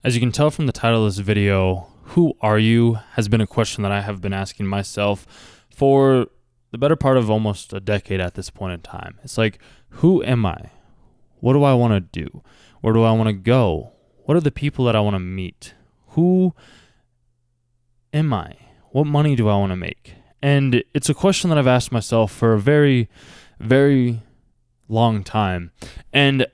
As you can tell from the title of this video, who are you has been a question that I have been asking myself for the better part of almost a decade at this point in time. It's like, who am I? What do I want to do? Where do I want to go? What are the people that I want to meet? Who am I? What money do I want to make? And it's a question that I've asked myself for a very, very long time. And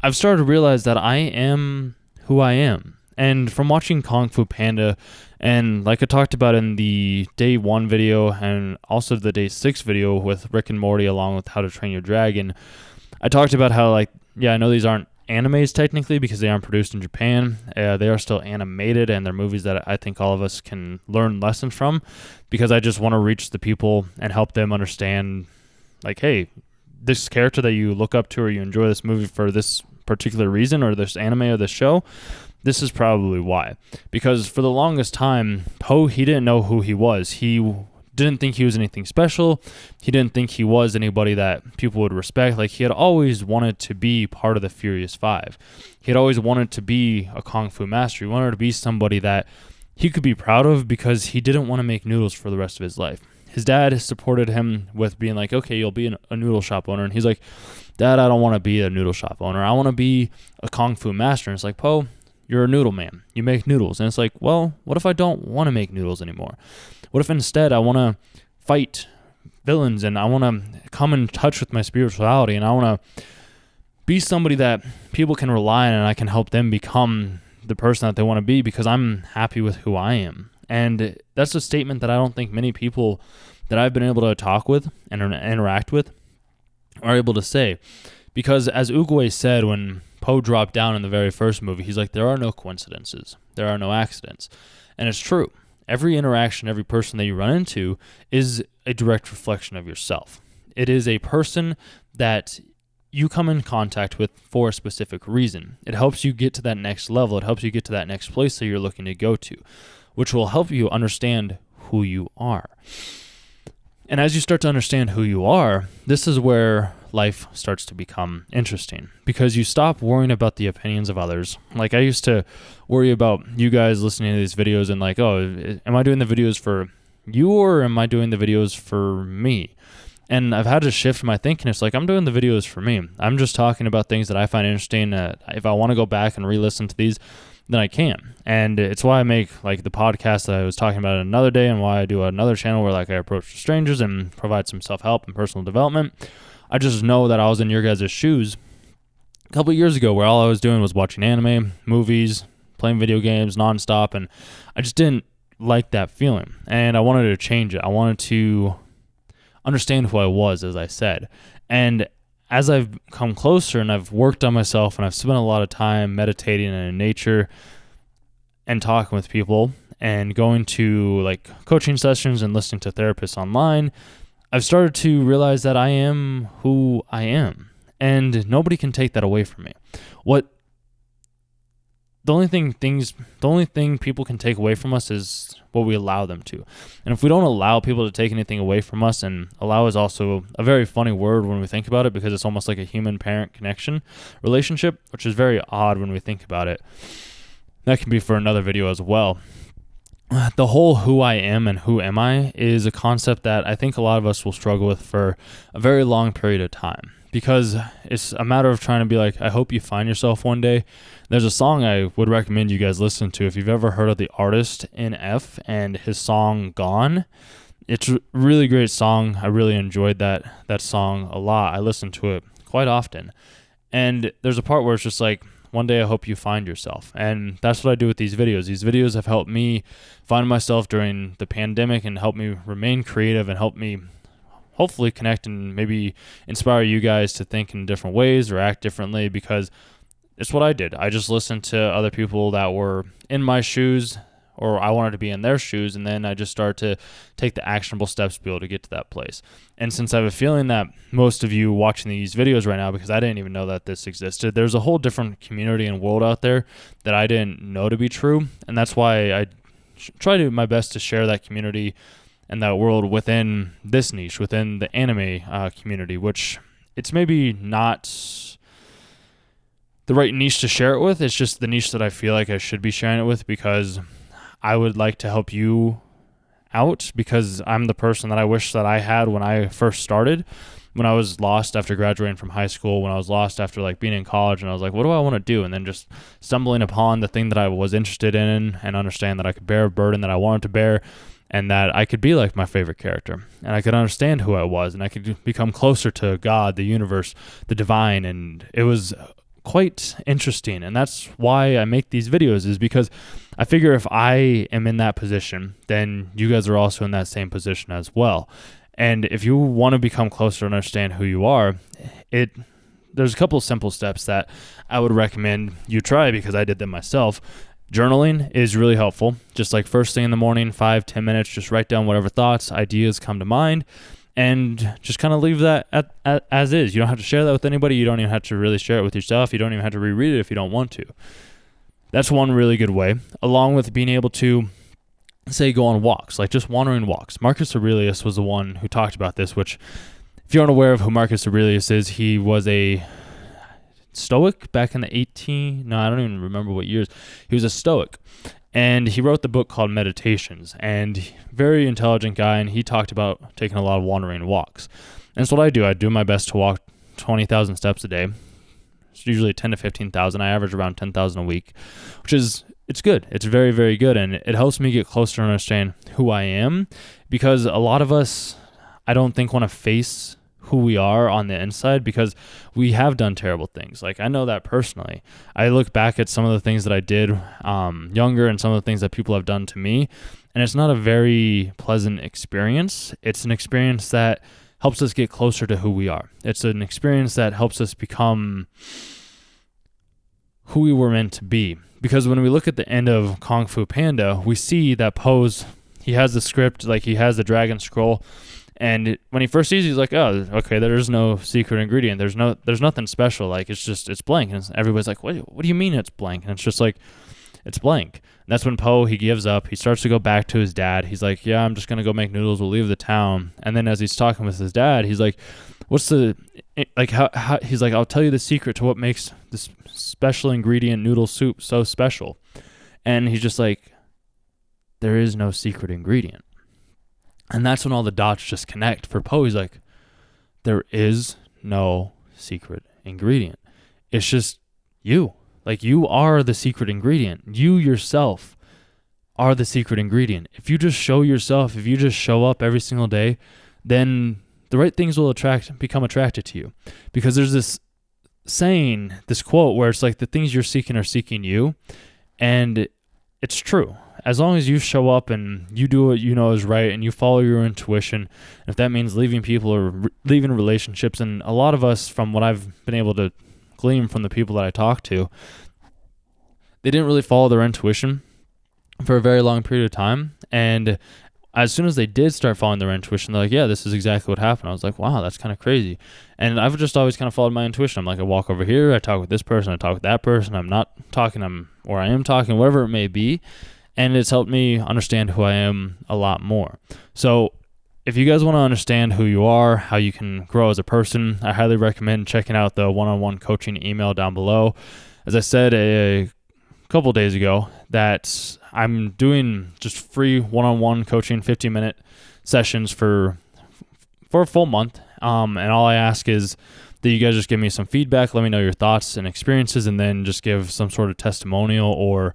I've started to realize that I am who I am. And from watching Kung Fu Panda, and like I talked about in the day 1 video and also the day 6 video with Rick and Morty along with How to Train Your Dragon, I talked about how I know these aren't animes technically because they aren't produced in Japan. They are still animated, and they're movies that I think all of us can learn lessons from, because I just want to reach the people and help them understand, hey, this character that you look up to or you enjoy this movie for this particular reason, or this anime or this show, this is probably why. Because for the longest time, Poe, he didn't know who he was. He didn't think he was anything special. He didn't think he was anybody that people would respect. He had always wanted to be part of the Furious Five. He had always wanted to be a Kung Fu master. He wanted to be somebody that he could be proud of, because he didn't want to make noodles for the rest of his life. His dad supported him with being like, okay, you'll be a noodle shop owner. And he's like, Dad, I don't want to be a noodle shop owner. I want to be a Kung Fu master. And it's like, Poe, you're a noodle man. You make noodles. And it's like, well, what if I don't want to make noodles anymore? What if instead I want to fight villains, and I want to come in touch with my spirituality, and I want to be somebody that people can rely on, and I can help them become the person that they want to be, because I'm happy with who I am. And that's a statement that I don't think many people that I've been able to talk with and interact with are able to say. Because as Oogway said when Poe dropped down in the very first movie, he's like, there are no coincidences. There are no accidents. And it's true. Every interaction, every person that you run into is a direct reflection of yourself. It is a person that you come in contact with for a specific reason. It helps you get to that next level. It helps you get to that next place that you're looking to go to, which will help you understand who you are. And as you start to understand who you are, this is where life starts to become interesting, because you stop worrying about the opinions of others. I used to worry about you guys listening to these videos and am I doing the videos for you, or am I doing the videos for me? And I've had to shift my thinking. It's I'm doing the videos for me. I'm just talking about things that I find interesting. If I want to go back and re-listen to these, then I can. And it's why I make the podcast that I was talking about another day, and why I do another channel where I approach strangers and provide some self-help and personal development. I just know that I was in your guys' shoes a couple of years ago, where all I was doing was watching anime, movies, playing video games nonstop, and I just didn't like that feeling. And I wanted to change it. I wanted to understand who I was, as I said. And as I've come closer and I've worked on myself, and I've spent a lot of time meditating in nature and talking with people and going to coaching sessions and listening to therapists online, I've started to realize that I am who I am, and nobody can take that away from me. The only thing people can take away from us is what we allow them to. And if we don't allow people to take anything away from us, and allow is also a very funny word when we think about it, because it's almost like a human-parent connection relationship, which is very odd when we think about it. That can be for another video as well. The whole who I am and who am I is a concept that I think a lot of us will struggle with for a very long period of time, because it's a matter of trying to be I hope you find yourself one day. There's a song I would recommend you guys listen to if you've ever heard of the artist NF and his song Gone. It's a really great song. I really enjoyed that song a lot. I listen to it quite often. And there's a part where it's just one day I hope you find yourself. And that's what I do with these videos. These videos have helped me find myself during the pandemic, and helped me remain creative, and help me hopefully connect and maybe inspire you guys to think in different ways or act differently, because it's what I did. I just listened to other people that were in my shoes, or I wanted to be in their shoes, and then I just started to take the actionable steps to be able to get to that place. And since I have a feeling that most of you watching these videos right now, because I didn't even know that this existed, there's a whole different community and world out there that I didn't know to be true, and that's why I try to do my best to share that community and that world within this niche, within the anime community, which it's maybe not the right niche to share it with. It's just the niche that I feel like I should be sharing it with, because I would like to help you out, because I'm the person that I wish that I had when I first started, when I was lost after graduating from high school, when I was lost after like being in college, and I was like, what do I want to do? And then just stumbling upon the thing that I was interested in, and understand that I could bear a burden that I wanted to bear, and that I could be like my favorite character, and I could understand who I was, and I could become closer to God, the universe, the divine. And it was quite interesting. And that's why I make these videos, is because I figure if I am in that position, then you guys are also in that same position as well. And if you want to become closer and understand who you are, there's a couple of simple steps that I would recommend you try, because I did them myself. Journaling is really helpful. Just like first thing in the morning, 5-10 minutes, just write down whatever thoughts, ideas come to mind, and just kind of leave that as is. You don't have to share that with anybody. You don't even have to really share it with yourself. You don't even have to reread it if you don't want to. That's one really good way, along with being able to, say, go on walks, like just wandering walks. Marcus Aurelius was the one who talked about this, which, if you're unaware of who Marcus Aurelius is, he was a Stoic back in the I don't even remember what years. He was a Stoic, and he wrote the book called Meditations, and very intelligent guy, and he talked about taking a lot of wandering walks. And that's what I do. I do my best to walk 20,000 steps a day. It's usually 10 to 15,000. I average around 10,000 a week, which is, it's good. It's very, very good, and it helps me get closer to understand who I am, because a lot of us, I don't think, want to face who we are on the inside, because we have done terrible things. Like, I know that personally. I look back at some of the things that I did younger, and some of the things that people have done to me, and it's not a very pleasant experience. It's an experience that helps us get closer to who we are. It's an experience that helps us become who we were meant to be. Because when we look at the end of Kung Fu Panda, we see that Poe's, he has the script, like he has the dragon scroll, and when he first sees it, he's like, oh, okay, there's no secret ingredient. There's nothing special. Like, it's blank. And everybody's like, what do you mean it's blank? And it's just like, it's blank. And that's when Poe, he gives up. He starts to go back to his dad. He's like, yeah, I'm just going to go make noodles. We'll leave the town. And then as he's talking with his dad, he's like, what's the, like, how he's like, I'll tell you the secret to what makes this special ingredient noodle soup so special. And he's just like, there is no secret ingredient. And that's when all the dots just connect for Poe. He's like, there is no secret ingredient. It's just you. Like, you are the secret ingredient. You yourself are the secret ingredient. If you just show yourself, if you just show up every single day, then the right things will become attracted to you. Because there's this saying, this quote, where it's like, the things you're seeking are seeking you. And it's true. As long as you show up and you do what you know is right, and you follow your intuition, and if that means leaving people or leaving relationships, and a lot of us, from what I've been able to glean from the people that I talk to, they didn't really follow their intuition for a very long period of time. And as soon as they did start following their intuition, they're like, yeah, this is exactly what happened. I was like, wow, that's kind of crazy. And I've just always kind of followed my intuition. I'm like, I walk over here, I talk with this person, I talk with that person, I'm not talking, I am talking, whatever it may be. And it's helped me understand who I am a lot more. So if you guys want to understand who you are, how you can grow as a person, I highly recommend checking out the one-on-one coaching email down below. As I said a couple days ago, that I'm doing just free one-on-one coaching, 15-minute sessions for a full month. And all I ask is that you guys just give me some feedback, let me know your thoughts and experiences, and then just give some sort of testimonial, or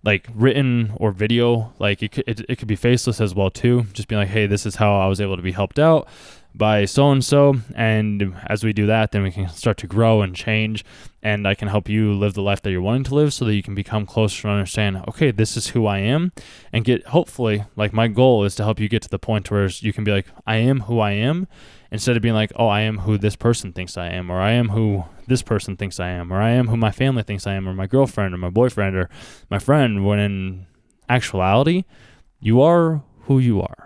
like written or video. Like it could be faceless as well too. Just being like, hey, this is how I was able to be helped out by so-and-so. And as we do that, then we can start to grow and change, and I can help you live the life that you're wanting to live, so that you can become closer and understand, okay, this is who I am, and get, hopefully, like, my goal is to help you get to the point where you can be like, I am who I am, instead of being like, oh, I am who this person thinks I am, or I am who this person thinks I am, or I am who my family thinks I am, or my girlfriend, or my boyfriend, or my friend, when in actuality, you are who you are.